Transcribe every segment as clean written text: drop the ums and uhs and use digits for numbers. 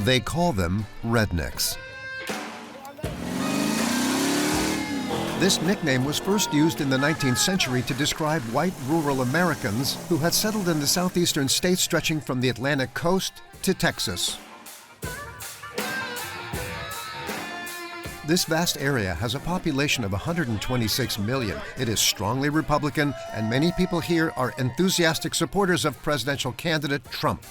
They call them rednecks. This nickname was first used in the 19th century to describe white rural Americans who had settled in the southeastern states stretching from the Atlantic coast to Texas. This vast area has a population of 126 million. It is strongly Republican, and many people here are enthusiastic supporters of presidential candidate Trump.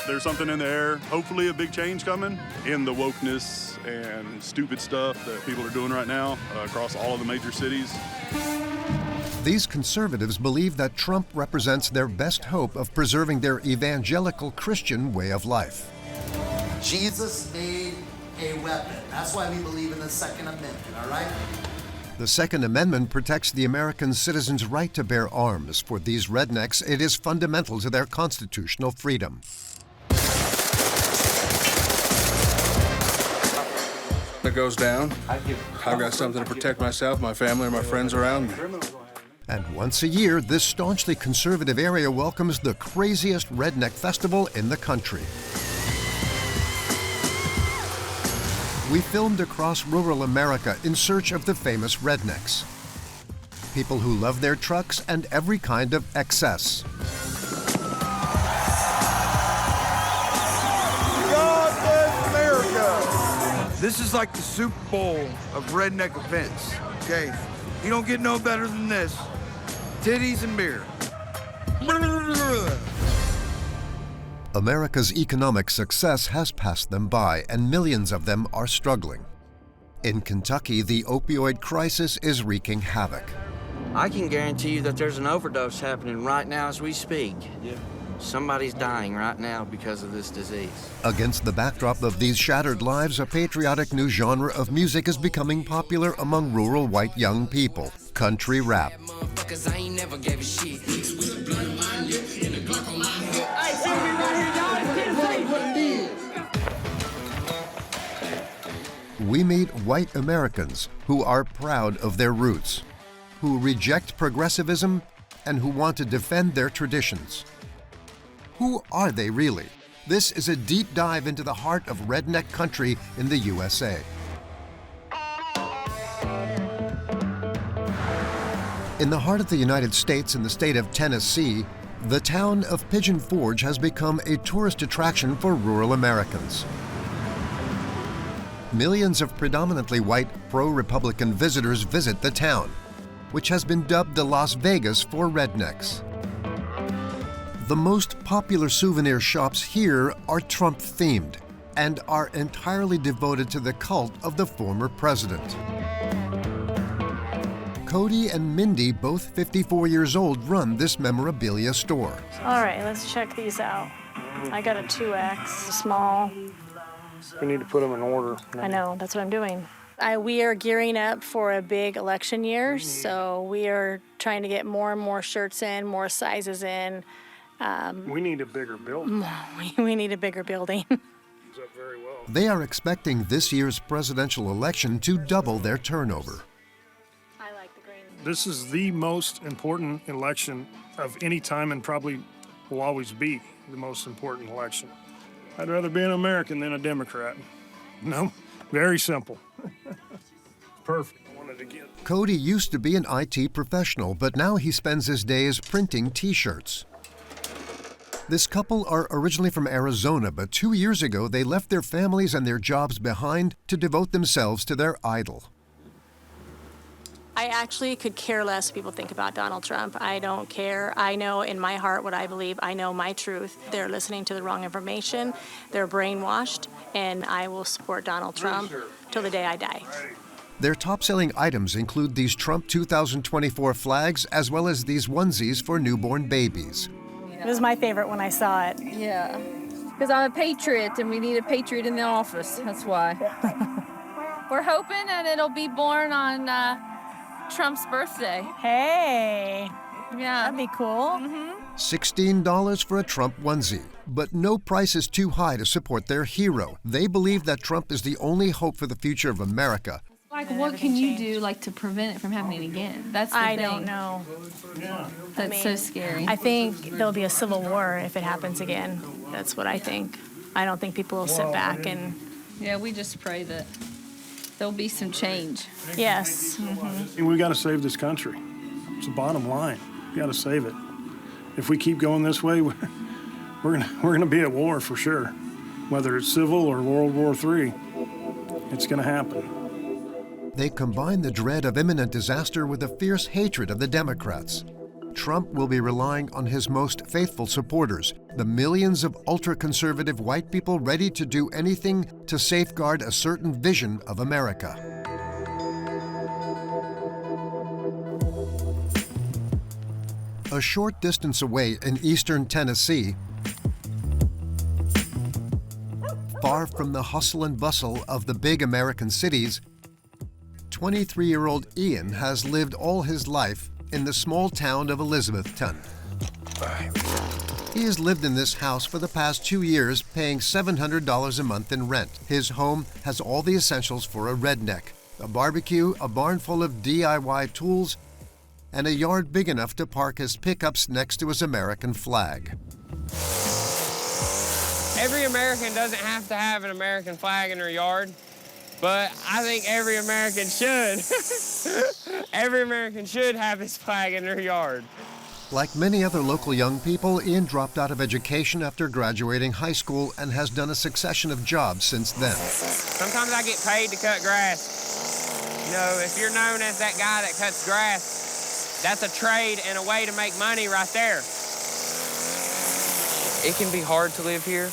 There's something in the air, hopefully a big change coming in the wokeness and stupid stuff that people are doing right now across all of the major cities. These conservatives believe that Trump represents their best hope of preserving their evangelical Christian way of life. Jesus made a weapon. That's why we believe in the Second Amendment, all right? The Second Amendment protects the American citizens' right to bear arms. For these rednecks, it is fundamental to their constitutional freedom. It goes down, I've got something to protect myself, my family, and my friends around me. And once a year, this staunchly conservative area welcomes the craziest Redneck Festival in the country. We filmed across rural America in search of the famous rednecks. People who love their trucks and every kind of excess. God bless America! This is like the Super Bowl of redneck events, okay? You don't get no better than this. Titties and beer. America's economic success has passed them by, and millions of them are struggling. In Kentucky, the opioid crisis is wreaking havoc. I can guarantee you that there's an overdose happening right now as we speak. Yeah. Somebody's dying right now because of this disease. Against the backdrop of these shattered lives, a patriotic new genre of music is becoming popular among rural white young people: country rap. We meet white Americans who are proud of their roots, who reject progressivism, and who want to defend their traditions. Who are they really? This is a deep dive into the heart of redneck country in the USA. In the heart of the United States, in the state of Tennessee, the town of Pigeon Forge has become a tourist attraction for rural Americans. Millions of predominantly white, pro-Republican visitors visit the town, which has been dubbed the Las Vegas for rednecks. The most popular souvenir shops here are Trump-themed and are entirely devoted to the cult of the former president. Cody and Mindy, both 54 years old, run this memorabilia store. All right, let's check these out. I got a 2X, small. We need to put them in order. I know, that's what I'm doing. We are gearing up for a big election year, so we are trying to get more and more shirts in, more sizes in. We need a bigger building. We need a bigger building. Very well. They are expecting this year's presidential election to double their turnover. I like the green. This is the most important election of any time and probably will always be the most important election. I'd rather be an American than a Democrat. No, very simple. Perfect. I wanted to get. Cody used to be an IT professional, but now he spends his days printing T-shirts. This couple are originally from Arizona, but 2 years ago they left their families and their jobs behind to devote themselves to their idol. I actually could care less what people think about Donald Trump. I don't care. I know in my heart what I believe. I know my truth. They're listening to the wrong information. They're brainwashed, and I will support Donald Trump till the day I die. Their top-selling items include these Trump 2024 flags, as well as these onesies for newborn babies. It was my favorite when I saw it. Yeah, because I'm a patriot, and we need a patriot in the office. That's why. We're hoping that it'll be born on Trump's birthday. Hey, yeah, that'd be cool. $16 for a Trump onesie. But no price is too high to support their hero. They believe that Trump is the only hope for the future of America. Like, what can you do, like, to prevent it from happening again? That's the thing. I don't know. That's so scary. I think there'll be a civil war if it happens again. That's what I think. I don't think people will sit back and... Yeah, we just pray that there'll be some change. Yes. And we got to save this country. It's the bottom line. We got to save it. If we keep going this way, we're gonna be at war for sure. Whether it's civil or World War III, it's gonna happen. They combine the dread of imminent disaster with a fierce hatred of the Democrats. Trump will be relying on his most faithful supporters, the millions of ultra-conservative white people ready to do anything to safeguard a certain vision of America. A short distance away in eastern Tennessee, far from the hustle and bustle of the big American cities, 23-year-old Ian has lived all his life in the small town of Elizabethton. He has lived in this house for the past 2 years, paying $700 a month in rent. His home has all the essentials for a redneck: a barbecue, a barn full of DIY tools, and a yard big enough to park his pickups next to his American flag. Every American doesn't have to have an American flag in their yard, but I think every American should. Every American should have this flag in their yard. Like many other local young people, Ian dropped out of education after graduating high school and has done a succession of jobs since then. Sometimes I get paid to cut grass. You know, if you're known as that guy that cuts grass, that's a trade and a way to make money right there. It can be hard to live here,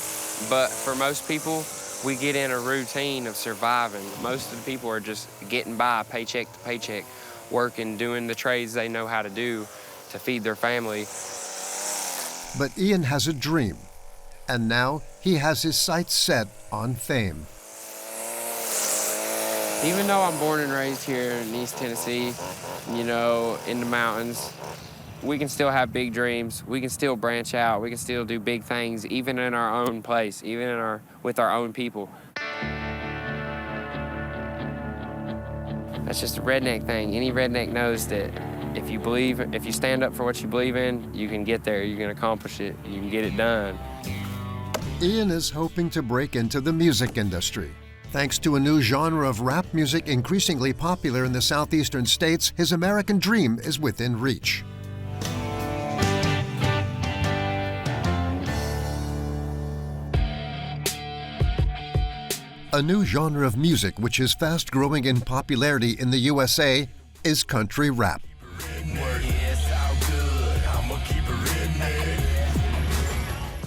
but for most people, we get in a routine of surviving. Most of the people are just getting by paycheck to paycheck, working, doing the trades they know how to do to feed their family. But Ian has a dream, and now he has his sights set on fame. Even though I'm born and raised here in East Tennessee, you know, in the mountains, we can still have big dreams. We can still branch out. We can still do big things, even in our own place, even with our own people. That's just a redneck thing. Any redneck knows that if you stand up for what you believe in, you can get there. You can accomplish it. You can get it done. Ian is hoping to break into the music industry. Thanks to a new genre of rap music increasingly popular in the southeastern states, his American dream is within reach. A new genre of music which is fast growing in popularity in the USA is country rap.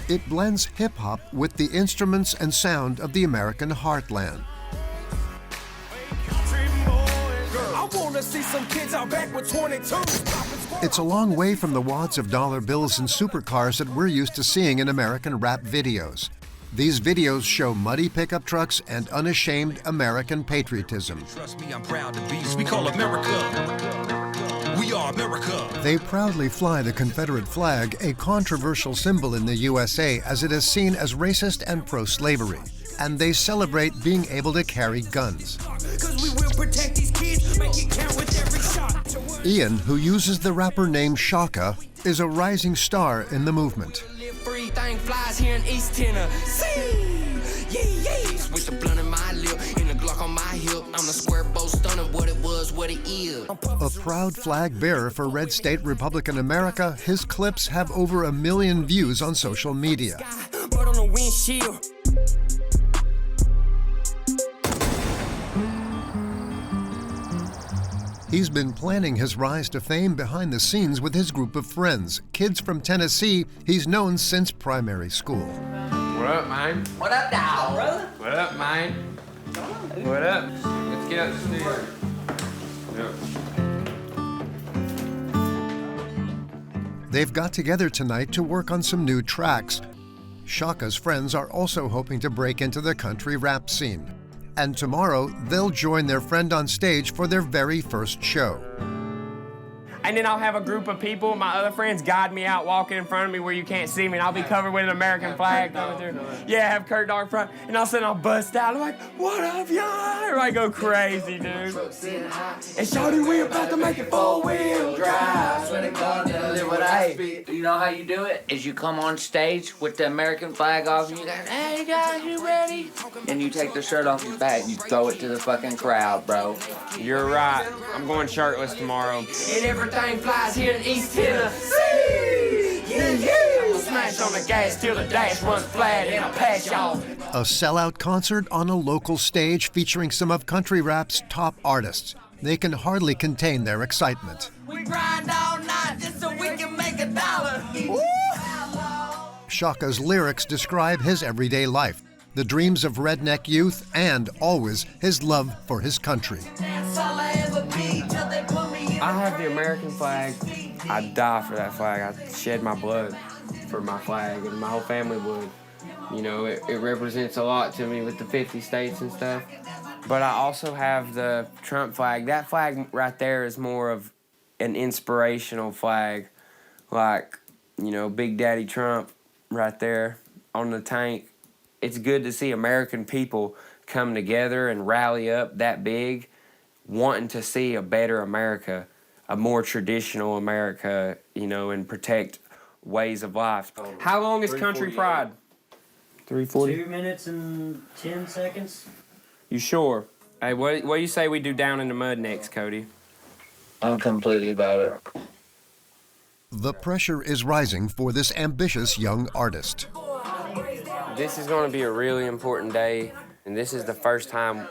It blends hip-hop with the instruments and sound of the American heartland. It's a long way from the wads of dollar bills and supercars that we're used to seeing in American rap videos. These videos show muddy pickup trucks and unashamed American patriotism. Trust me, I'm proud to be. We call America. We are America. They proudly fly the Confederate flag, a controversial symbol in the USA as it is seen as racist and pro-slavery. And they celebrate being able to carry guns. Ian, who uses the rapper name Shocka, is a rising star in the movement. Everything flies here in East Tennessee. With the blunt in my lip, and the Glock on my hip. I'm the square bow stunner, what it was, what it is. A proud flag bearer for red state Republican America, his clips have over 1 million views on social media. Right on the windshield. He's been planning his rise to fame behind the scenes with his group of friends, kids from Tennessee he's known since primary school. What up, man? What up, dog, brother? What up, man? What up? Let's get upstairs. Yep. They've got together tonight to work on some new tracks. Shocka's friends are also hoping to break into the country rap scene. And tomorrow, they'll join their friend on stage for their very first show. And then I'll have a group of people, my other friends, guide me out, walking in front of me where you can't see me, and I'll be covered with an American flag coming through. Yeah, have Kurt Dog in front, and all of a sudden I'll bust out. I'm like, what up, y'all? I go crazy, dude. And shawty, we about to make it 4-wheel drive. Swear to God, live what I speak. You know how you do it? Is you come on stage with the American flag off, and you go, hey, Hey guys, you ready? And you take the shirt off your back, you throw it to the fucking crowd, bro. You're right. I'm going shirtless tomorrow. And everything flies here in East Tennesse. Yeah. Smash on the gas till the dash runs flat and I'll pass y'all. A sellout concert on a local stage featuring some of country rap's top artists. They can hardly contain their excitement. We grind all night just so we can make $1. Woo! Shocka's lyrics describe his everyday life, the dreams of redneck youth, and always his love for his country. I have the American flag. I'd die for that flag. I'd shed my blood for my flag, and my whole family would. You know, it represents a lot to me with the 50 states and stuff. But I also have the Trump flag. That flag right there is more of an inspirational flag. Like, you know, Big Daddy Trump right there on the tank. It's good to see American people come together and rally up that big, wanting to see a better America, a more traditional America, you know, and protect ways of life. How long is Country Pride? 3:40? 2 minutes and 10 seconds. You sure? Hey, what do you say we do down in the mud next, Cody? I'm completely about it. The pressure is rising for this ambitious young artist. This is going to be a really important day, and this is the first time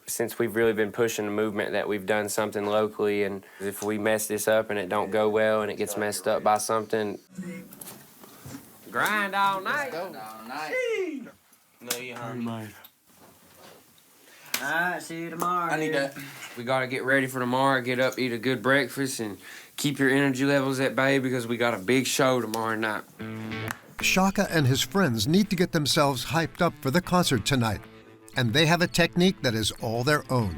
since we've really been pushing the movement that we've done something locally, and if we mess this up and it don't go well and it gets messed up by something, grind all night. All night. No, you hungry. All right, see you tomorrow. I need that. We got to get ready for tomorrow, get up, eat a good breakfast, and keep your energy levels at bay because we got a big show tomorrow night. Shocka and his friends need to get themselves hyped up for the concert tonight, and they have a technique that is all their own.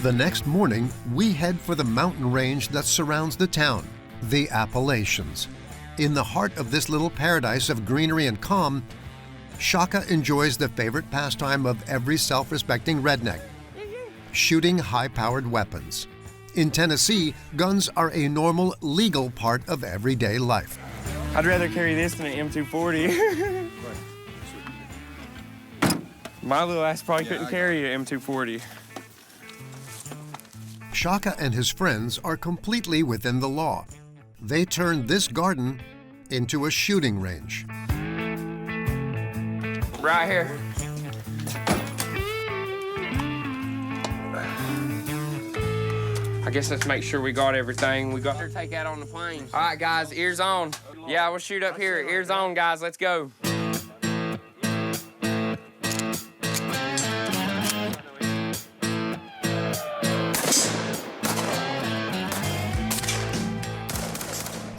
The next morning, we head for the mountain range that surrounds the town, the Appalachians. In the heart of this little paradise of greenery and calm, Shocka enjoys the favorite pastime of every self-respecting redneck, shooting high-powered weapons. In Tennessee, guns are a normal, legal part of everyday life. I'd rather carry this than an M240. My little ass probably couldn't carry an M240. Shocka and his friends are completely within the law. They turned this garden into a shooting range. Right here. I guess let's make sure we got everything. We got to take that on the plane. All right, guys, ears on. Yeah, we'll shoot up here. Ears on, guys. Let's go.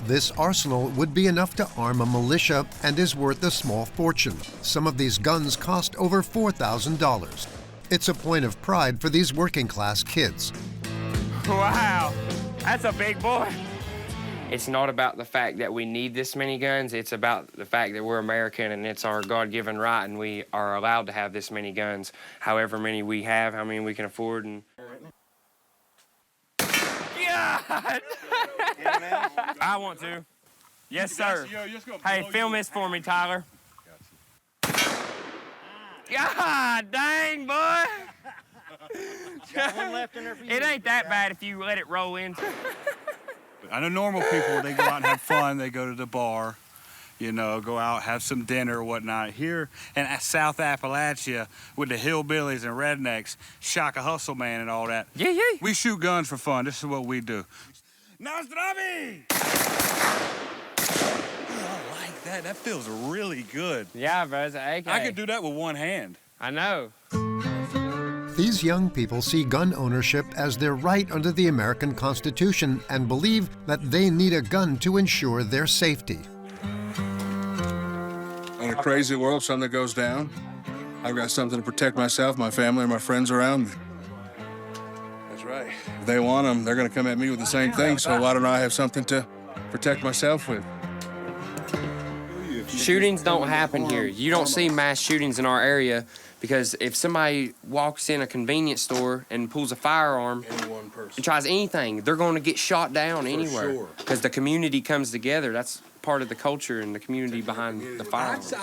This arsenal would be enough to arm a militia and is worth a small fortune. Some of these guns cost over $4,000. It's a point of pride for these working-class kids. Wow, that's a big boy. It's not about the fact that we need this many guns. It's about the fact that we're American and it's our God-given right and we are allowed to have this many guns. However many we have, how many we can afford. And God! I want to. Yes, sir. Hey, film this for me, Tyler. God dang, boy! Got one left in there for you. It ain't that bad if you let it roll in. I know normal people, they go out and have fun. They go to the bar, you know, go out, have some dinner or whatnot. Here in South Appalachia with the hillbillies and rednecks, Shocka Hustleman and all that. Yeah. We shoot guns for fun. This is what we do. Nazdravi! I like that. That feels really good. Yeah, bro, it's an AK. I could do that with one hand. I know. These young people see gun ownership as their right under the American Constitution and believe that they need a gun to ensure their safety. In a crazy world, something goes down, I've got something to protect myself, my family, and my friends around me. That's right. If they want them, they're going to come at me with the same thing, so why don't I have something to protect myself with? Shootings don't happen here. You don't see mass shootings in our area because if somebody walks in a convenience store and pulls a firearm and tries anything, they're going to get shot down anywhere. Because the community comes together. That's part of the culture and the community behind the firearms.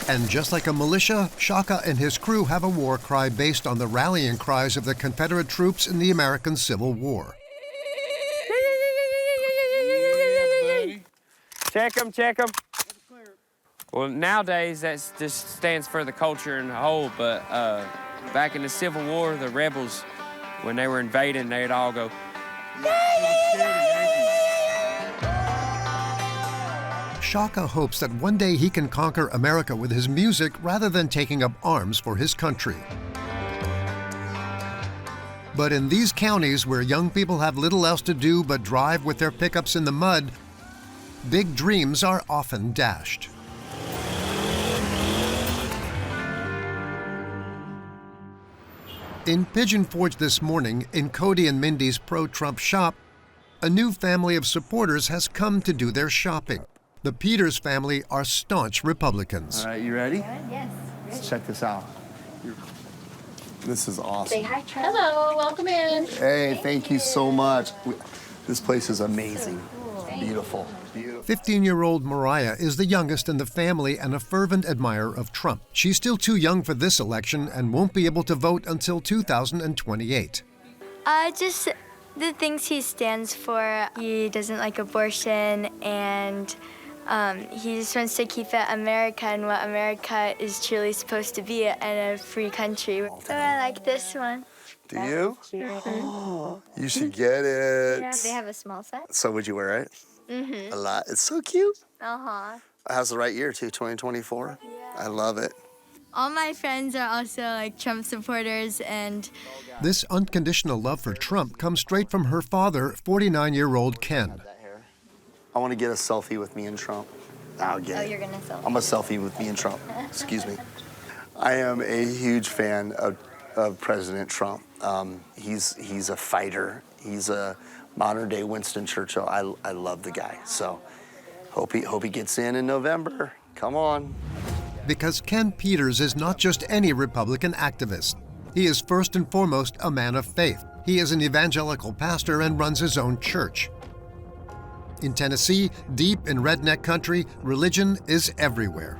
And just like a militia, Shocka and his crew have a war cry based on the rallying cries of the Confederate troops in the American Civil War. Check them, check them. Well, nowadays that just stands for the culture and the whole, but back in the Civil War, the rebels, when they were invading, they'd all go, Shocka hopes that one day he can conquer America with his music rather than taking up arms for his country. But in these counties where young people have little else to do but drive with their pickups in the mud, big dreams are often dashed. In Pigeon Forge this morning, in Cody and Mindy's pro-Trump shop, a new family of supporters has come to do their shopping. The Peters family are staunch Republicans. All right, you ready? Yes. Let's check this out. This is awesome. Say hi, Trump. Hello, welcome in. Hey, thank you so much. This place is amazing. Beautiful. 15-year-old Mariah is the youngest in the family and a fervent admirer of Trump. She's still too young for this election and won't be able to vote until 2028. Just the things he stands for. He doesn't like abortion, and he just wants to keep it America and what America is truly supposed to be, and a free country. So I like this one. Do you? Oh, you should get it. Yeah, they have a small size. So would you wear it? Mm-hmm. A lot. It's so cute. Uh-huh. It has the right year, too, 2024. Yeah. I love it. All my friends are also like Trump supporters, and this unconditional love for Trump comes straight from her father, 49-year-old Ken. I want to get a selfie with me and Trump. I'll get it. Oh, you're gonna selfie. I'm a selfie with me and Trump. Excuse me. I am a huge fan of President Trump. He's a fighter. He's a modern-day Winston Churchill. I love the guy. So hope he gets in November. Come on. Because Ken Peters is not just any Republican activist. He is first and foremost a man of faith. He is an evangelical pastor and runs his own church. In Tennessee, deep in redneck country, religion is everywhere.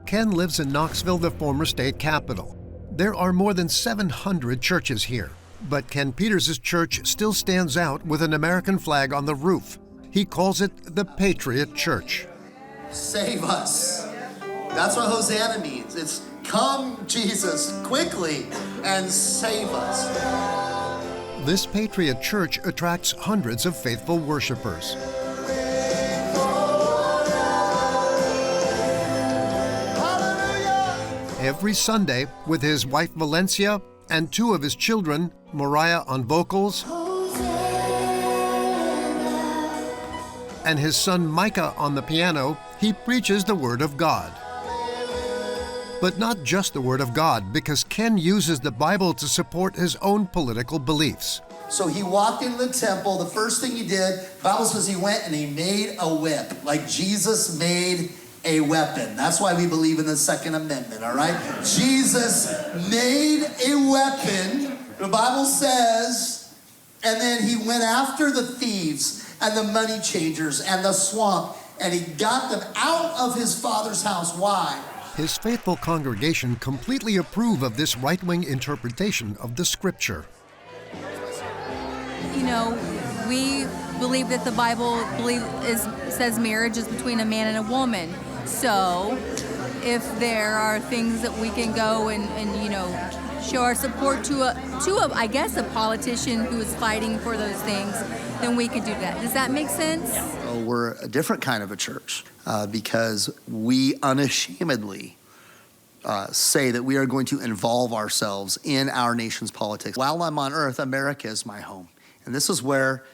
Ken lives in Knoxville, the former state capital. There are more than 700 churches here, but Ken Peters' church still stands out with an American flag on the roof. He calls it the Patriot Church. Save us. That's what Hosanna means. It's come, Jesus, quickly and save us. This Patriot Church attracts hundreds of faithful worshipers. Every Sunday, with his wife Valencia and two of his children, Mariah on vocals and his son Micah on the piano, he preaches the Word of God. But not just the Word of God, because Ken uses the Bible to support his own political beliefs. So he walked into the temple. The first thing he did, the Bible says he went and he made a whip, like Jesus made a weapon. That's why we believe in the Second Amendment, all right? Jesus made a weapon, the Bible says, and then he went after the thieves and the money changers and the swamp, and he got them out of his father's house. Why? His faithful congregation completely approve of this right-wing interpretation of the scripture. You know, we believe that the Bible says marriage is between a man and a woman. So if there are things that we can go and you know, show our support to I guess a politician who is fighting for those things, then we could do that. Does that make sense? We're a different kind of a church because we unashamedly say that we are going to involve ourselves in our nation's politics. While I'm on earth, America is my home. And this is where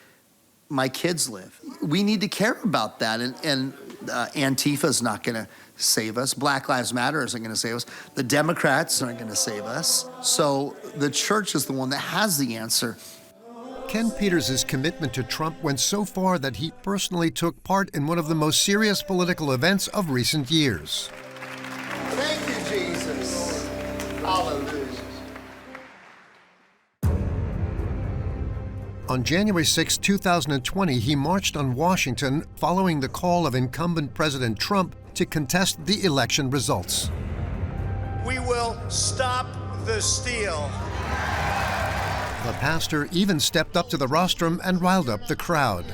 my kids live. We need to care about that. And Antifa is not going to save us. Black Lives Matter isn't going to save us. The Democrats aren't going to save us. So the church is the one that has the answer. Ken Peters' commitment to Trump went so far that he personally took part in one of the most serious political events of recent years. Thank you, Jesus. Hallelujah. On January 6, 2020, he marched on Washington following the call of incumbent President Trump to contest the election results. We will stop the steal. The pastor even stepped up to the rostrum and riled up the crowd.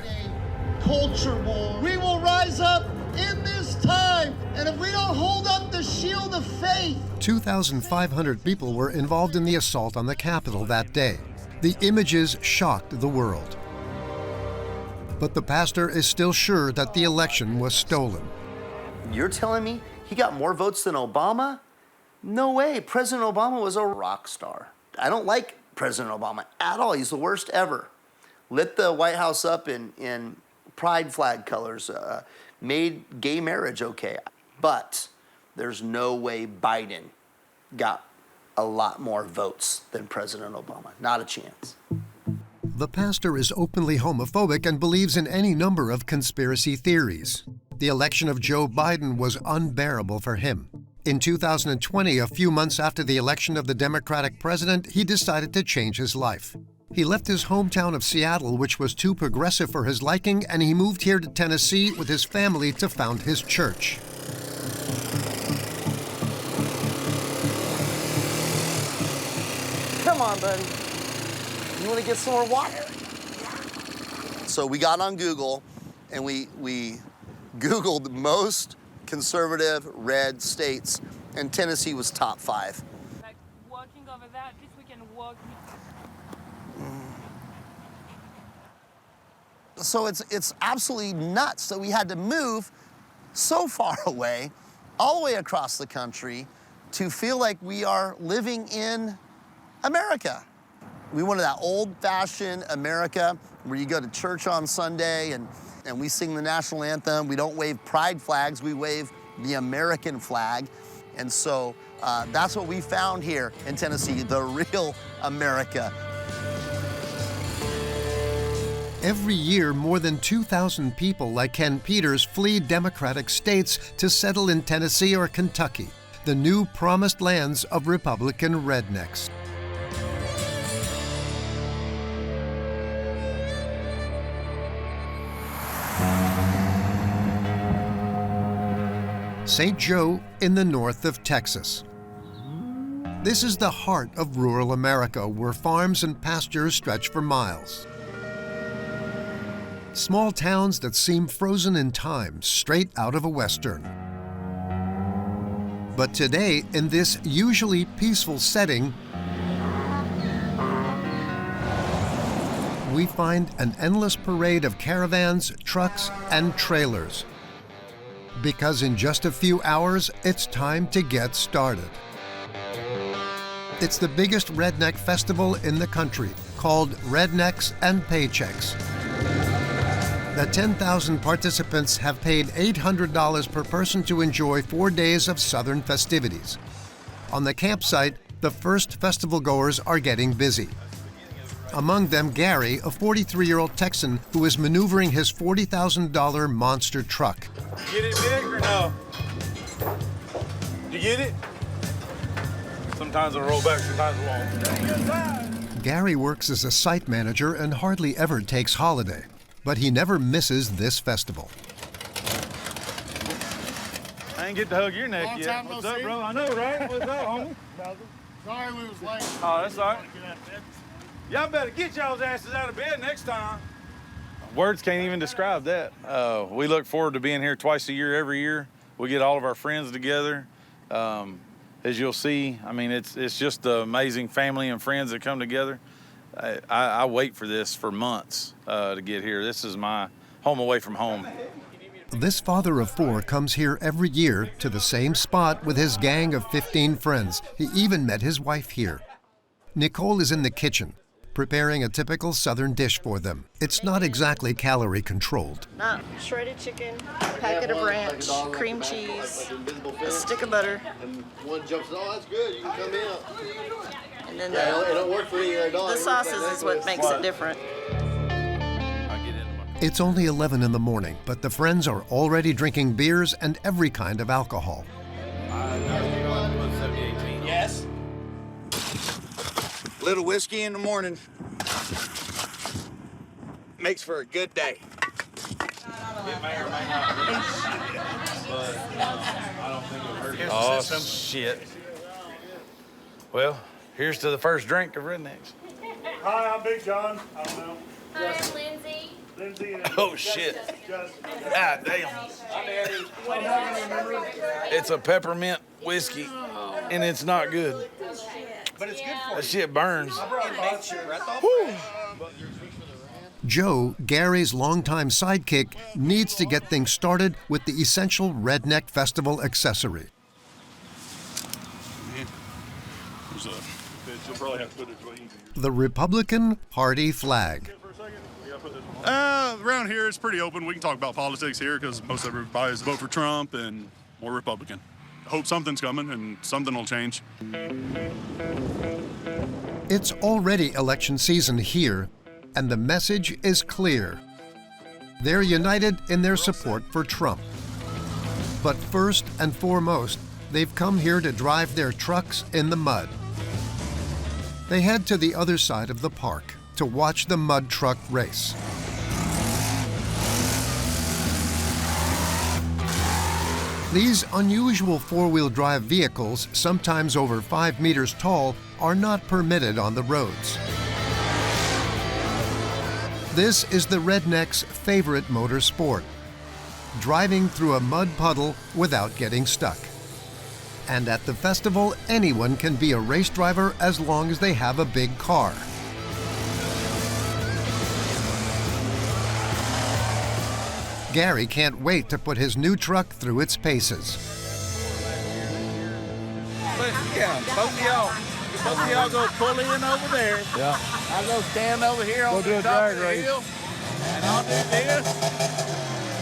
Culture war. We will rise up in this time, and if we don't hold up the shield of faith. 2,500 people were involved in the assault on the Capitol that day. The images shocked the world. But the pastor is still sure that the election was stolen. You're telling me he got more votes than Obama? No way. President Obama was a rock star. I don't like President Obama at all. He's the worst ever. Lit the White House up in pride flag colors, made gay marriage okay. But there's no way Biden got a lot more votes than President Obama. Not a chance. The pastor is openly homophobic and believes in any number of conspiracy theories. The election of Joe Biden was unbearable for him. In 2020, a few months after the election of the Democratic president, he decided to change his life. He left his hometown of Seattle, which was too progressive for his liking, and he moved here to Tennessee with his family to found his church. Come on, buddy. You want to get some more water? So we got on Google, and we Googled most conservative red states, and Tennessee was top 5. Like walking over that, this we can walk. So it's absolutely nuts that we had to move so far away, all the way across the country, to feel like we are living in America. We wanted that old-fashioned America where you go to church on Sunday and we sing the national anthem. We don't wave pride flags, we wave the American flag. And so that's what we found here in Tennessee, the real America. Every year, more than 2,000 people like Ken Peters flee Democratic states to settle in Tennessee or Kentucky, the new promised lands of Republican rednecks. St. Joe in the north of Texas. This is the heart of rural America, where farms and pastures stretch for miles. Small towns that seem frozen in time, straight out of a Western. But today, in this usually peaceful setting, we find an endless parade of caravans, trucks, and trailers. Because in just a few hours, it's time to get started. It's the biggest redneck festival in the country, called Rednecks and Paychecks. The 10,000 participants have paid $800 per person to enjoy 4 days of Southern festivities. On the campsite, the first festival goers are getting busy. Among them, Gary, a 43-year-old Texan who is maneuvering his $40,000 monster truck. Get it big or no? You get it? Sometimes it'll roll back, sometimes it won't. Gary works as a site manager and hardly ever takes holiday, but he never misses this festival. I ain't get to hug your neck yet. What's up, bro? I know, right? What's up, homie? Sorry we was late. Oh, that's all right. Y'all better get y'all's asses out of bed next time. Words can't even describe that. We look forward to being here twice a year, every year. We get all of our friends together. As you'll see, I mean, it's just the amazing family and friends that come together. I wait for this for months to get here. This is my home away from home. This father of 4 comes here every year to the same spot with his gang of 15 friends. He even met his wife here. Nicole is in the kitchen, preparing a typical Southern dish for them. It's not exactly calorie controlled. Shredded chicken, a packet of ranch, cream cheese, a stick of butter. And one jumps, oh, that's good, you can come in. And then it don't work for any other dog. the sauces is what makes it different. It's only 11 in the morning, but the friends are already drinking beers and every kind of alcohol. Yes. Little whiskey in the morning. makes for a good day. Oh, shit. Well, here's to the first drink of Rednecks. Hi, I'm Big John. I don't know. Hi, I'm Lindsay. Lindsay and Oh, shit. God damn. It's a peppermint whiskey, and it's not good. But it's good for That shit burns. Joe, Gary's longtime sidekick, needs to get things started with the essential Redneck Festival accessory. The Republican Party flag. Around here, it's pretty open. We can talk about politics here because most everybody's vote for Trump and more Republican. Hope something's coming and something will change. It's already election season here, and the message is clear. They're united in their support for Trump. But first and foremost, they've come here to drive their trucks in the mud. They head to the other side of the park to watch the mud truck race. These unusual four-wheel drive vehicles, sometimes over 5 meters tall, are not permitted on the roads. This is the Redneck's favorite motor sport, driving through a mud puddle without getting stuck. And at the festival, anyone can be a race driver as long as they have a big car. Gary can't wait to put his new truck through its paces. But yeah, both of y'all go pull in over there. Yeah. I'll go stand over here on the top of the hill, and I'll do this,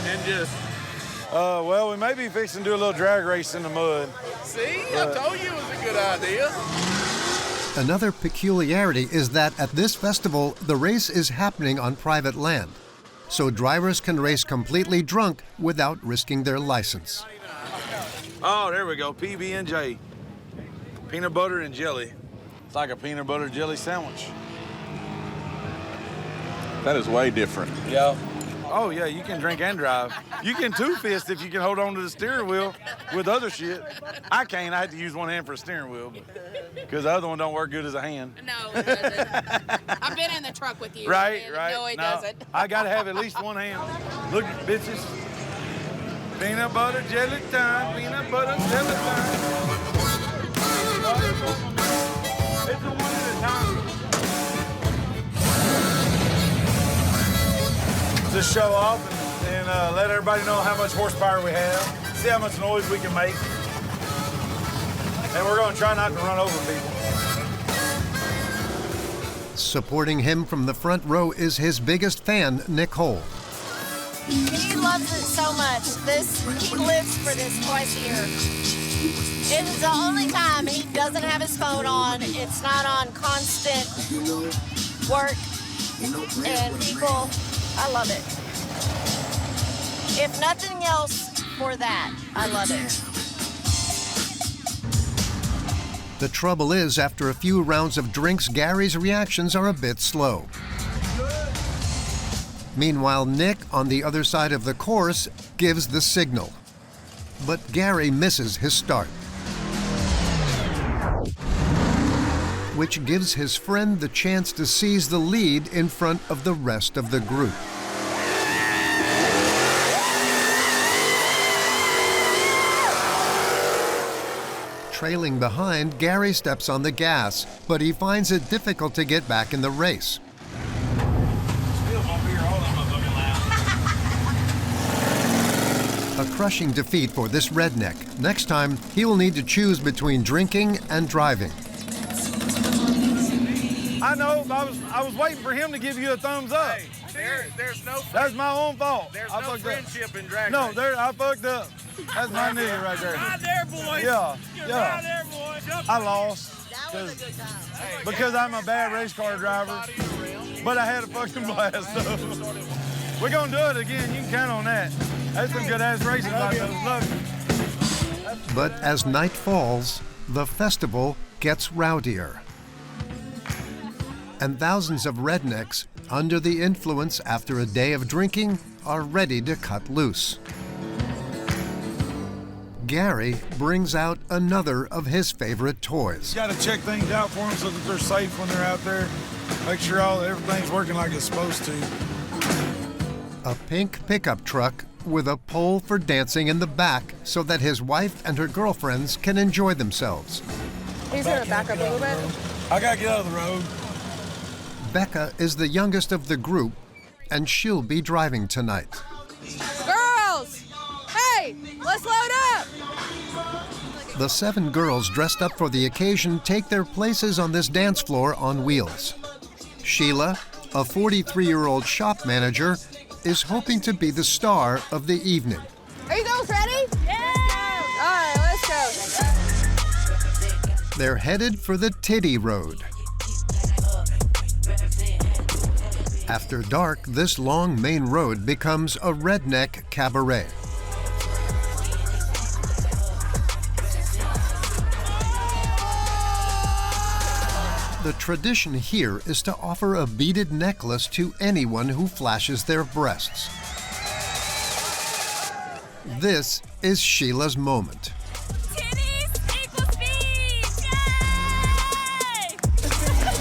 and just... Well, we may be fixing to do a little drag race in the mud. See? I told you it was a good idea. Another peculiarity is that at this festival, the race is happening on private land, so drivers can race completely drunk without risking their license. Oh, there we go, PB&J. Peanut butter and jelly. It's like a peanut butter jelly sandwich. That is way different. Yeah. Oh, yeah, you can drink and drive. You can two-fist if you can hold on to the steering wheel with other shit. I can't. I had to use one hand for a steering wheel because the other one don't work good as a hand. No, it doesn't. I've been in the truck with you. Right. No, it doesn't. I got to have at least one hand. Look, bitches. Peanut butter jelly time. Peanut butter jelly time. It's a one at a time. Just show off and let everybody know how much horsepower we have, see how much noise we can make. And we're going to try not to run over people. Supporting him from the front row is his biggest fan, Nicole. He loves it so much. He lives for this twice a year. It is the only time he doesn't have his phone on. It's not on constant work. And people, I love it. If nothing else, for that, I love it. The trouble is, after a few rounds of drinks, Gary's reactions are a bit slow. Meanwhile, Nick, on the other side of the course, gives the signal. But Gary misses his start, which gives his friend the chance to seize the lead in front of the rest of the group. Trailing behind, Gary steps on the gas, but he finds it difficult to get back in the race. A crushing defeat for this redneck. Next time, he will need to choose between drinking and driving. I know. I was waiting for him to give you a thumbs up. Hey, there's no... That's my own fault. There's I no fucked friendship up. in drag No, race. I fucked up. That's my nigga right there. Right there, boys. Yeah, Get yeah. right there, boys. I lost. Because I'm a bad race car driver. But I had a fucking blast, though. We're going to do it again. You can count on that. That's some good-ass racing. Love you. But as night falls, the festival gets rowdier. And thousands of rednecks, under the influence after a day of drinking, are ready to cut loose. Gary brings out another of his favorite toys. You gotta check things out for them so that they're safe when they're out there. Make sure everything's working like it's supposed to. A pink pickup truck with a pole for dancing in the back so that his wife and her girlfriends can enjoy themselves. He's gonna back up a little bit. I gotta get out of the road. Becca is the youngest of the group, and she'll be driving tonight. Girls! Hey, let's load up! The 7 girls dressed up for the occasion take their places on this dance floor on wheels. Sheila, a 43-year-old shop manager, is hoping to be the star of the evening. Are you girls ready? Yeah! All right, let's go. They're headed for the Titty Road. After dark, this long main road becomes a redneck cabaret. The tradition here is to offer a beaded necklace to anyone who flashes their breasts. This is Sheila's moment.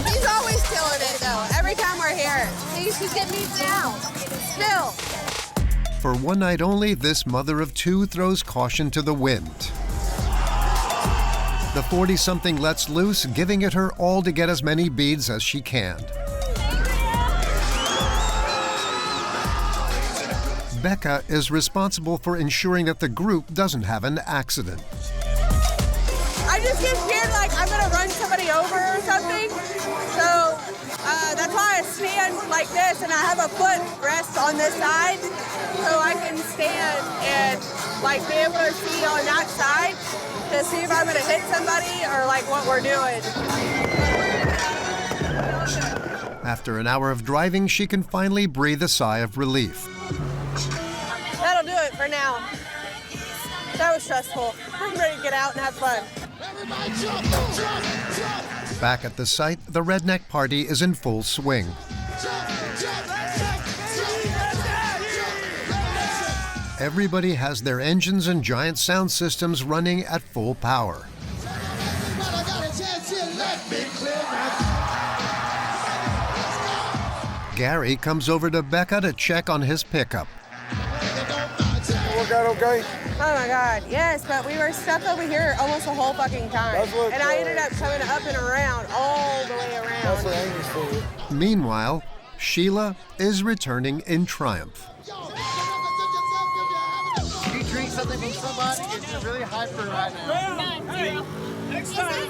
He's always killing it, though, every time we're here. See, she's getting me down. Still. For one night only, this mother of 2 throws caution to the wind. The 40-something lets loose, giving it her all to get as many beads as she can. Becca is responsible for ensuring that the group doesn't have an accident. I just get scared like I'm gonna run somebody over or something. So that's why I stand like this and I have a foot rest on this side so I can stand and like be able to see on that side to see if I'm gonna hit somebody or like what we're doing. After an hour of driving, she can finally breathe a sigh of relief. That'll do it for now. That was stressful. I'm ready to get out and have fun. Back at the site, the redneck party is in full swing. Everybody has their engines and giant sound systems running at full power. Gary comes over to Becca to check on his pickup. Work out okay? Oh my God, yes, but we were stuck over here almost the whole fucking time. And I ended up coming up and around, all the way around. That's what Amy's for. Meanwhile, Sheila is returning in triumph. If you drink something from somebody, it's really hyper right now. Next time.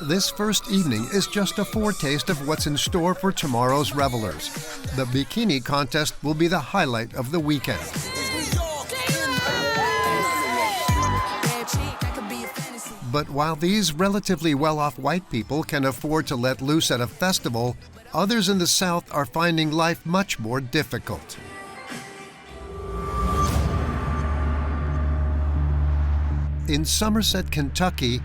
This first evening is just a foretaste of what's in store for tomorrow's revelers. The bikini contest will be the highlight of the weekend. But while these relatively well-off white people can afford to let loose at a festival, others in the South are finding life much more difficult. In Somerset, Kentucky,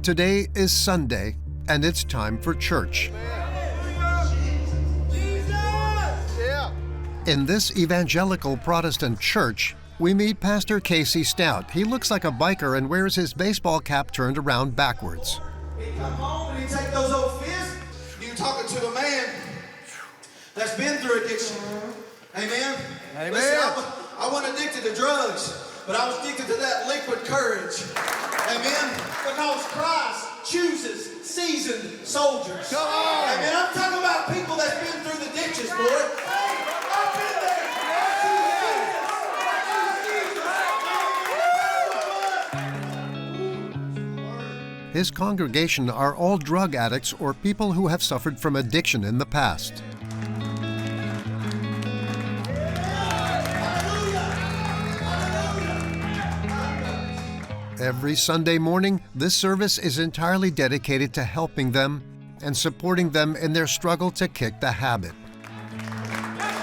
today is Sunday, and it's time for church. In this evangelical Protestant church, we meet Pastor Casey Stout. He looks like a biker and wears his baseball cap turned around backwards. You come home and you take those old fists, you're talking to a man that's been through addiction. Amen? Amen. Listen, I wasn't addicted to drugs, but I was addicted to that liquid courage. Amen? Because Christ chooses seasoned soldiers. Come on. Amen? I'm talking about people that's been through the ditches, boy. I've been there. His congregation are all drug addicts or people who have suffered from addiction in the past. Every Sunday morning, this service is entirely dedicated to helping them and supporting them in their struggle to kick the habit.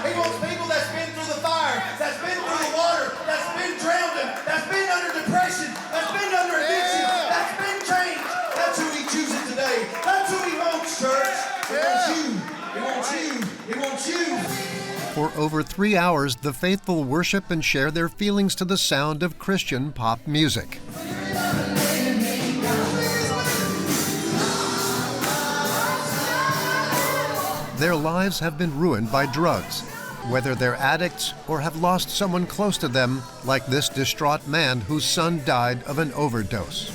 He wants people that's been through the fire, that's been through the water, that's been drowning, that's been under depression, that's been under addiction, that's been changed. That's who he chooses today. That's over 3 hours, the faithful worship and share their feelings to the sound of Christian pop music. Their lives have been ruined by drugs, whether they're addicts or have lost someone close to them, like this distraught man whose son died of an overdose.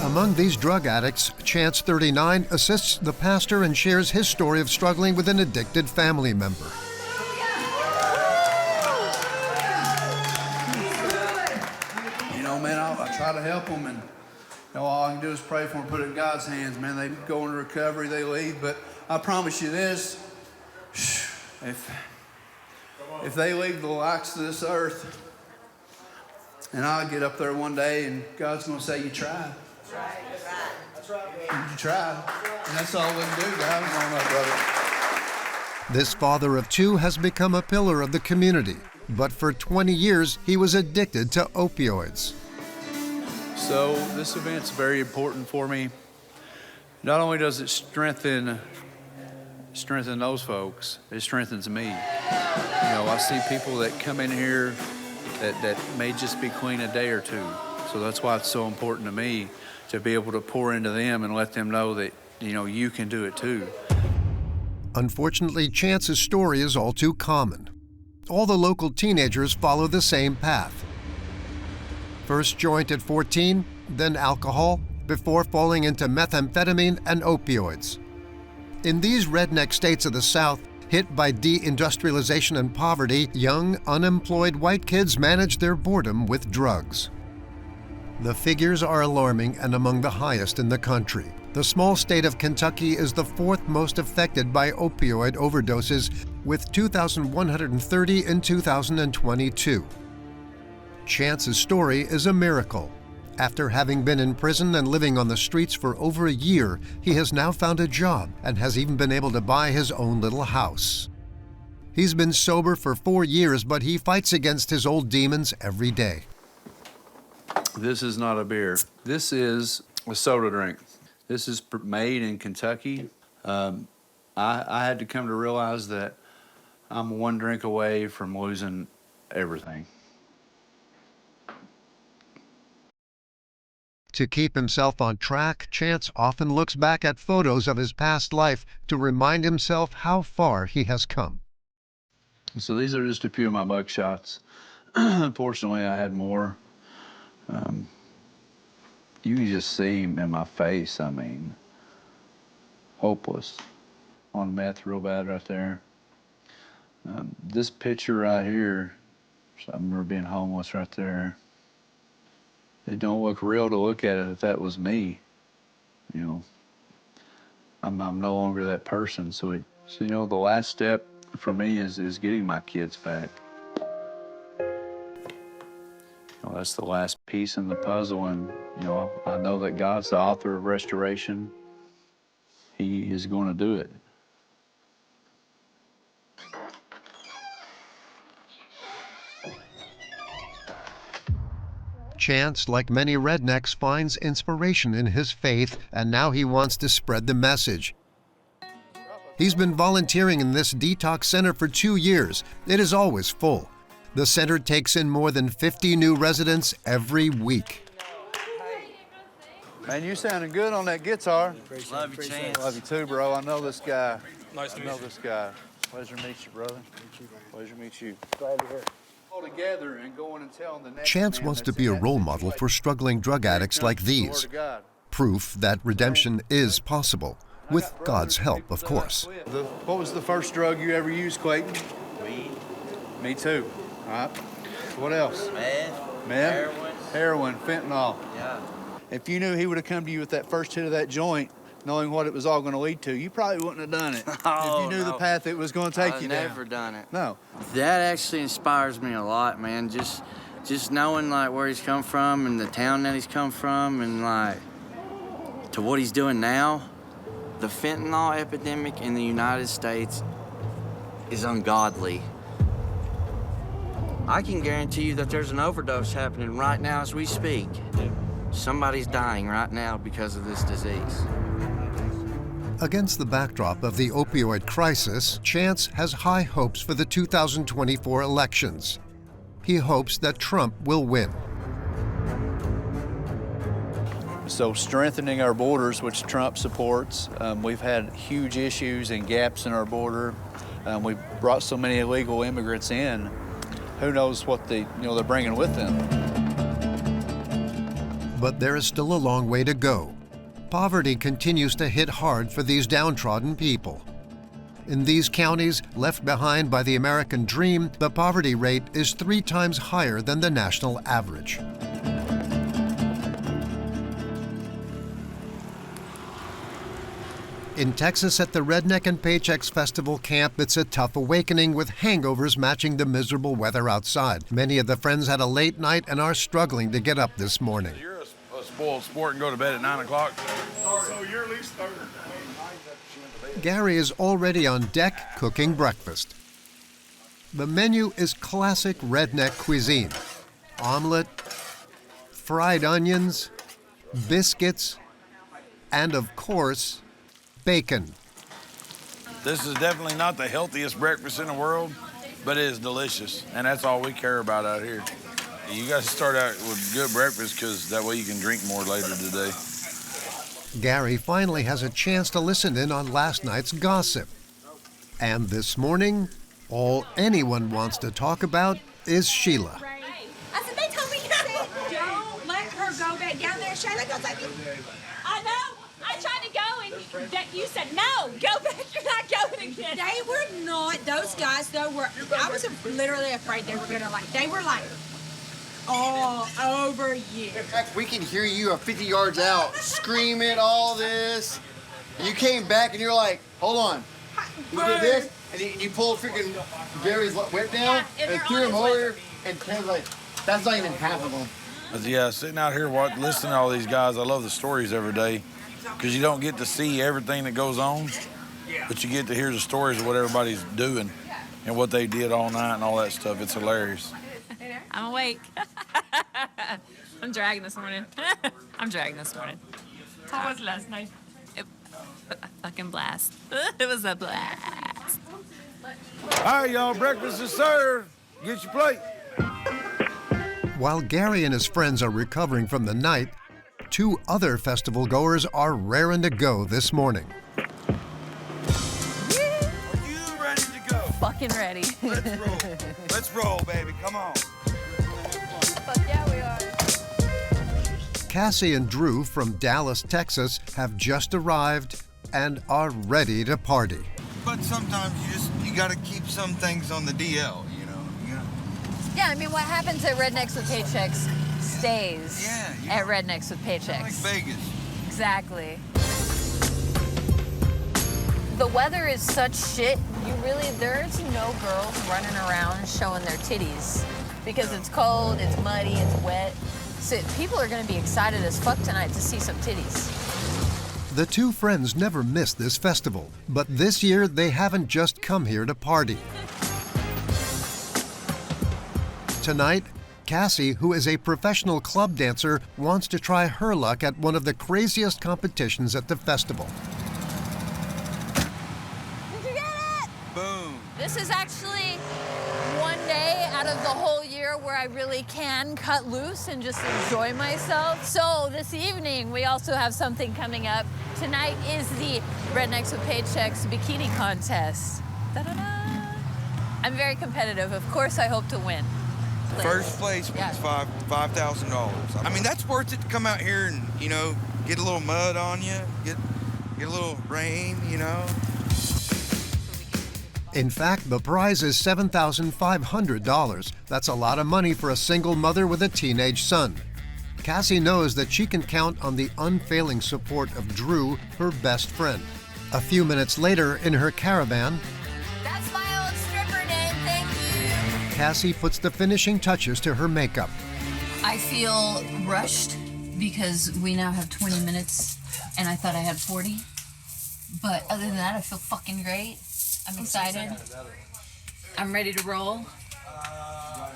Among these drug addicts, Chance 39 assists the pastor and shares his story of struggling with an addicted family member. You know, man, I try to help them, and all I can do is pray for them, put it in God's hands, man. They go into recovery, they leave, but I promise you this, if they leave the likes of this earth, and I'll get up there one day and God's gonna say, you tried. That's right. You tried. And that's all we can do, guys. Come on up, brother. This father of two has become a pillar of the community, but for 20 years he was addicted to opioids. So this event's very important for me. Not only does it strengthen those folks, it strengthens me. You know, I see people that come in here that may just be clean a day or two. So that's why it's so important to me to be able to pour into them and let them know that, you know, you can do it too. Unfortunately, Chance's story is all too common. All the local teenagers follow the same path. First joint at 14, then alcohol, before falling into methamphetamine and opioids. In these redneck states of the South, hit by deindustrialization and poverty, young, unemployed white kids manage their boredom with drugs. The figures are alarming and among the highest in the country. The small state of Kentucky is the fourth most affected by opioid overdoses, with 2,130 in 2022. Chance's story is a miracle. After having been in prison and living on the streets for over a year, he has now found a job and has even been able to buy his own little house. He's been sober for 4 years, but he fights against his old demons every day. This is not a beer. This is a soda drink. This is made in Kentucky. I had to come to realize that I'm one drink away from losing everything. To keep himself on track, Chance often looks back at photos of his past life to remind himself how far he has come. So these are just a few of my mug shots. Unfortunately, I had more. You can just see in my face, I mean, hopeless. On meth real bad right there. This picture right here, so I remember being homeless right there. It don't look real to look at it if that was me. You know, I'm no longer that person. So you know, the last step for me is getting my kids back. You know, that's the last piece in the puzzle, and you know, I know that God's the author of restoration. He is going to do it. Chance, like many rednecks, finds inspiration in his faith, and now he wants to spread the message. He's been volunteering in this detox center for 2 years. It is always full. The center takes in more than 50 new residents every week. Man, you sounding good on that guitar. Love you, Chance. Love you too, bro. I know this guy. Nice to meet you. I know this guy. Pleasure to meet you, brother. Pleasure to meet you. Glad to hear it. All together and going and telling the next Chance wants to be a role model for struggling drug addicts like these. Proof that redemption is possible, with God's help, of course. What was the first drug you ever used, Clayton? Weed. Me too. All right. What else? Meth. Meth? Heroin, fentanyl. Yeah. If you knew he would have come to you with that first hit of that joint, knowing what it was all going to lead to, you probably wouldn't have done it. Oh, if you knew the path it was going to take you down. I've never done it. No. That actually inspires me a lot, man. Just knowing like where he's come from and the town that he's come from and like to what he's doing now. The fentanyl epidemic in the United States is ungodly. I can guarantee you that there's an overdose happening right now as we speak. Somebody's dying right now because of this disease. Against the backdrop of the opioid crisis, Chance has high hopes for the 2024 elections. He hopes that Trump will win. So strengthening our borders, which Trump supports, we've had huge issues and gaps in our border. We've brought so many illegal immigrants in. Who knows what they're bringing with them? But there is still a long way to go. Poverty continues to hit hard for these downtrodden people. In these counties left behind by the American dream, the poverty rate is 3 times higher than the national average. In Texas at the Redneck and Paychecks Festival camp, it's a tough awakening with hangovers matching the miserable weather outside. Many of the friends had a late night and are struggling to get up this morning. You're a spoiled sport and go to bed at 9 o'clock. So you're at least 30. Gary is already on deck cooking breakfast. The menu is classic redneck cuisine. Omelet, fried onions, biscuits, and of course, bacon. This is definitely not the healthiest breakfast in the world, but it is delicious, and that's all we care about out here. You guys start out with good breakfast because that way you can drink more later today. Gary finally has a chance to listen in on last night's gossip. And this morning, all anyone wants to talk about is Sheila. I said, they told me don't let her go back down there. Shayla goes like, I know. I tried to go and you said, no, go back. You're not going again. They were not. Those guys, though, were, I was literally afraid they were going to they were like, all over you. In fact, we can hear you 50 yards out screaming all this. And you came back and you're like, hold on. You did this, and you pulled freaking Gary's whip down and threw him over, and Ken's like, that's not even half of them. But yeah, sitting out here listening to all these guys, I love the stories every day because you don't get to see everything that goes on, but you get to hear the stories of what everybody's doing and what they did all night and all that stuff. It's hilarious. I'm awake. I'm dragging this morning. I'm dragging this morning. How was last night? A fucking blast. It was a blast. All right, y'all, breakfast is served. Get your plate. While Gary and his friends are recovering from the night, 2 other festival goers are raring to go this morning. Are you ready to go? Fucking ready. Let's roll. Let's roll, baby. Come on. Fuck yeah, we are. Cassie and Drew from Dallas, Texas have just arrived and are ready to party. But sometimes you gotta keep some things on the DL, you know. Yeah, I mean, what happens at Rednecks with Paychecks stays at Rednecks with Paychecks. Like Vegas. Exactly. The weather is such shit. There's no girls running around showing their titties because it's cold, it's muddy, it's wet. So people are gonna be excited as fuck tonight to see some titties. The 2 friends never miss this festival, but this year they haven't just come here to party. Tonight, Cassie, who is a professional club dancer, wants to try her luck at one of the craziest competitions at the festival. Did you get it? Boom. This is actually one day out of the whole year where I really can cut loose and just enjoy myself. So this evening, we also have something coming up. Tonight is the Rednecks with Paychecks bikini contest. Da-da-da. I'm very competitive. Of course, I hope to win. First place means $5,000. I mean, that's worth it to come out here and, get a little mud on you, get a little rain, In fact, the prize is $7,500. That's a lot of money for a single mother with a teenage son. Cassie knows that she can count on the unfailing support of Drew, her best friend. A few minutes later, in her caravan, That's my old stripper name, thank you. Cassie puts the finishing touches to her makeup. I feel rushed because we now have 20 minutes and I thought I had 40. But other than that, I feel fucking great. I'm excited. I'm ready to roll.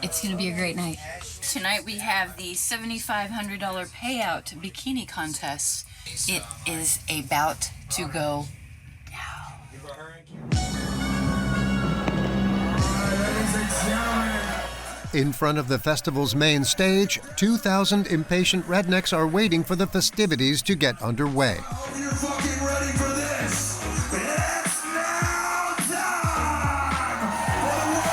It's gonna be a great night. Tonight we have the $7,500 payout bikini contest. It is about to go In front of the festival's main stage, 2,000 impatient rednecks are waiting for the festivities to get underway. You're fucking ready for this. It's now time for the world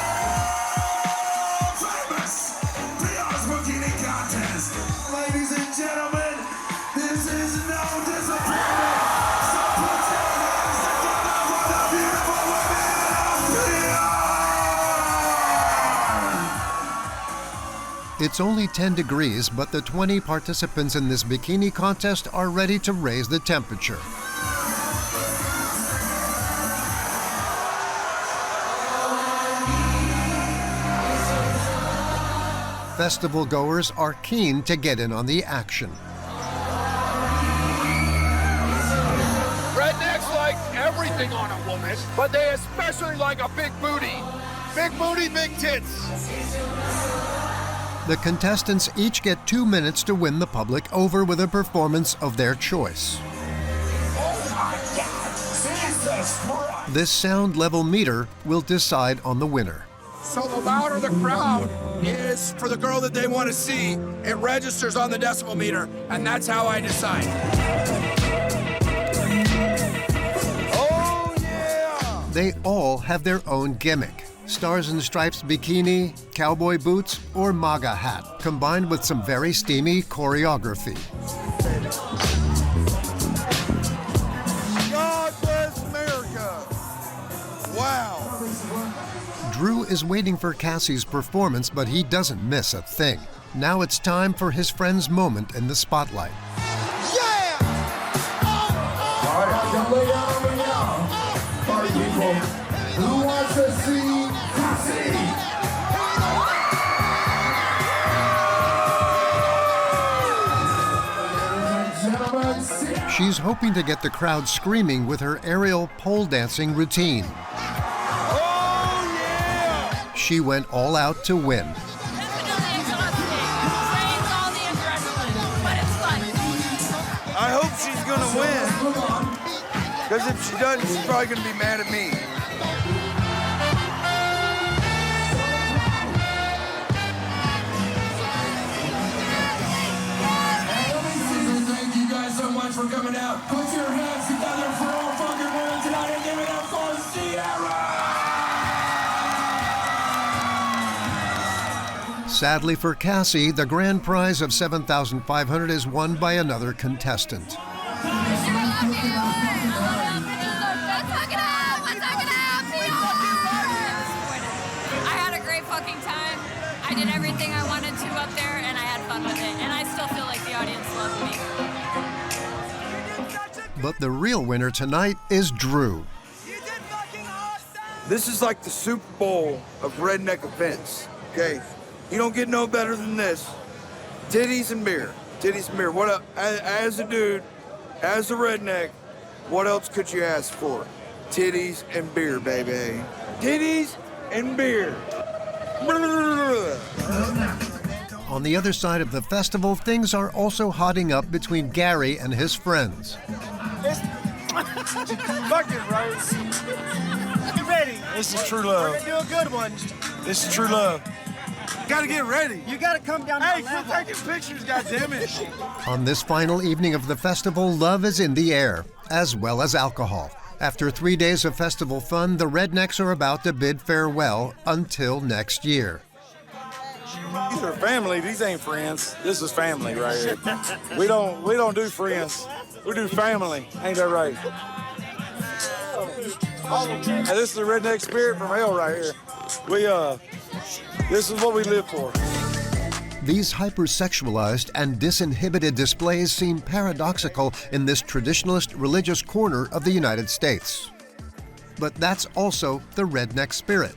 famous PR's Bikini Contest. Ladies and gentlemen, this is no disappointment. So put your hands together for the beautiful women of PR. It's only 10 degrees, but the 20 participants in this bikini contest are ready to raise the temperature. Festival goers are keen to get in on the action. Rednecks like everything on a woman, but they especially like a big booty. Big booty, big tits. The contestants each get 2 minutes to win the public over with a performance of their choice. This sound level meter will decide on the winner. So the louder the crowd is for the girl that they want to see, it registers on the decibel meter, and that's how I decide. Oh yeah! They all have their own gimmick. Stars and Stripes bikini, cowboy boots, or MAGA hat, combined with some very steamy choreography. God bless America! Wow! Drew is waiting for Cassie's performance, but he doesn't miss a thing. Now it's time for his friend's moment in the spotlight. Yeah! All right, y'all lay down on me now. Party people, who wants to see Cassie? She's hoping to get the crowd screaming with her aerial pole dancing routine. She went all out to win. I hope she's gonna win. Because if she doesn't, she's probably gonna be mad at me. Thank you guys so much for coming out. Put your hands together for all fucking women tonight and give it up for Sierra! Sadly for Cassie, the grand prize of $7,500 is won by another contestant. I had a great fucking time. I did everything I wanted to up there, and I had fun with it. And I still feel like the audience loved me. But the real winner tonight is Drew. This is like the Super Bowl of redneck events, okay? You don't get no better than this. Titties and beer. Titties and beer. What up? As a dude, as a redneck, what else could you ask for? Titties and beer, baby. Titties and beer. On the other side of the festival, things are also hotting up between Gary and his friends. Fucking Rose. Get ready. This is true love. We're gonna do a good one. This is true love. Gotta get ready. You gotta come down to the level. Hey, quit taking pictures, goddammit. On this final evening of the festival, love is in the air, as well as alcohol. After 3 days of festival fun, the Rednecks are about to bid farewell until next year. These are family. These ain't friends. This is family right here. We don't do friends. We do family. Ain't that right? Hey, this is the redneck spirit from hell right here. This is what we live for. These hypersexualized and disinhibited displays seem paradoxical in this traditionalist religious corner of the United States. But that's also the redneck spirit.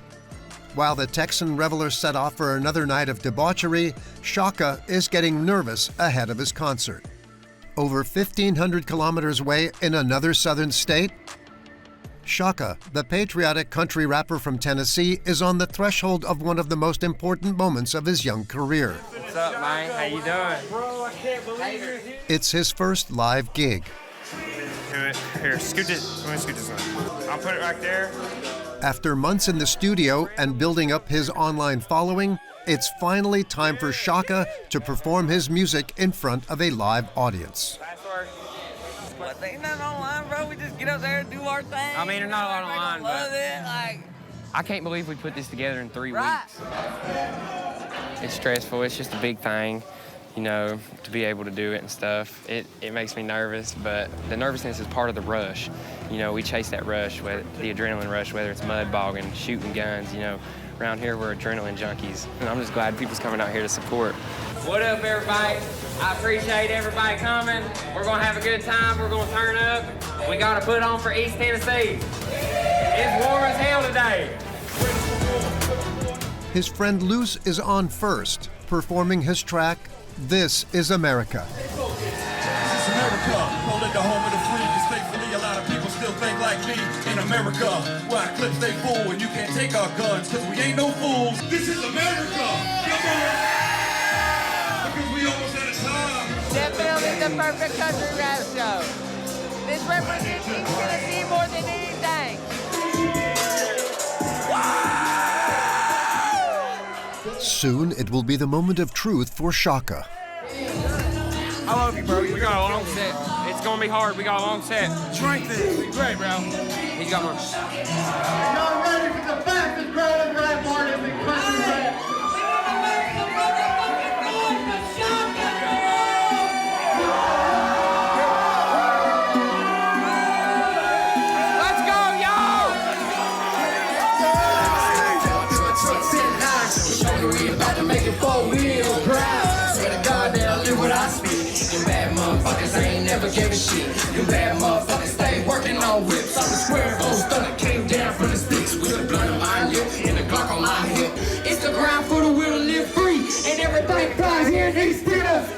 While the Texan revelers set off for another night of debauchery, Shocka is getting nervous ahead of his concert. Over 1,500 kilometers away in another southern state, Shocka, the patriotic country rapper from Tennessee, is on the threshold of one of the most important moments of his young career. What's up, man? How you doing? Bro, I can't believe you're here. It's his first live gig. Here, scoot this. Let me scoot this one. I'll put it right there. After months in the studio and building up his online following, it's finally time for Shocka to perform his music in front of a live audience. But ain't nothing online, bro. We just get up there and do our thing. I mean, there's not a lot online, but I can't believe we put this together in 3 weeks. It's stressful. It's just a big thing, you know, to be able to do it and stuff. It makes me nervous, but the nervousness is part of the rush. You know, we chase that rush, the adrenaline rush, whether it's mud bogging, shooting guns, you know. Around here, we're adrenaline junkies, and I'm just glad people's coming out here to support. What up, everybody? I appreciate everybody coming. We're gonna have a good time. We're gonna turn up. We gotta put on for East Tennessee. It's warm as hell today. His friend Luce is on first, performing his track, This Is America. This is America, call it the home of the free. Thankfully, a lot of people still think like me. In America, where our clips they full and you can't take our guns, cause we ain't no fools. This is America, come on! Because we almost out of time. Definitely the perfect country rap show. This represents East Tennessee more than anything. Soon, it will be the moment of truth for Shocka. I love you, bro. We got a long set. It's gonna be hard. We got a long set. Drink this. Great, bro. He's got more. Y'all ready for the fastest growing rap artist in country rap? Let's go, y'all! Show me we about to make it 4 wheels proud. Swear to God they'll live what I speak. You bad motherfuckers ain't never gave a shit. You bad motherfuckers stay working on whips. I'm the square folks that came down from the sticks with the blunt of my lip and the Glock on my hip. It's the ground for the will to live free, and everything flies here in East Tennessee.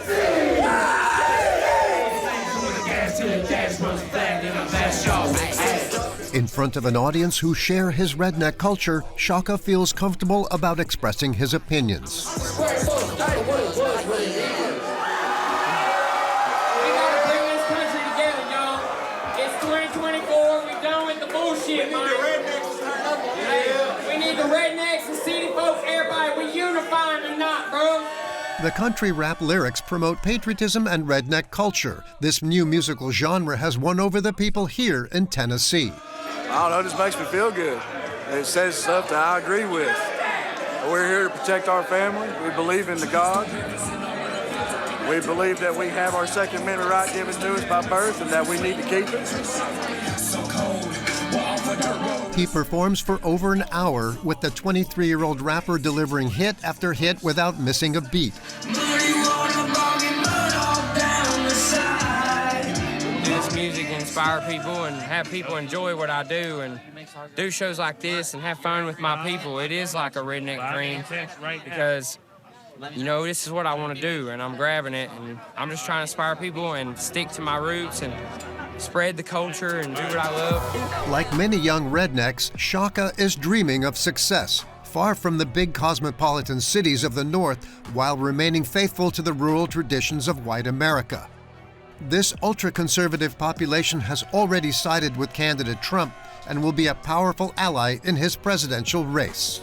In front of an audience who share his redneck culture, Shocka feels comfortable about expressing his opinions. Bullshit, man. We need the rednecks and city folks, everybody. We unifying or not, bro. The country rap lyrics promote patriotism and redneck culture. This new musical genre has won over the people here in Tennessee. I don't know, it just makes me feel good. It says stuff that I agree with. We're here to protect our family. We believe in the God. We believe that we have our Second Amendment right given to us by birth and that we need to keep it. He performs for over an hour with the 23-year-old rapper delivering hit after hit without missing a beat. This music inspire people and have people enjoy what I do and do shows like this and have fun with my people. It is like a redneck dream because, you know, this is what I want to do and I'm grabbing it and I'm just trying to inspire people and stick to my roots and spread the culture and do what I love. Like many young rednecks, Shocka is dreaming of success, far from the big cosmopolitan cities of the North, while remaining faithful to the rural traditions of white America. This ultra-conservative population has already sided with candidate Trump and will be a powerful ally in his presidential race.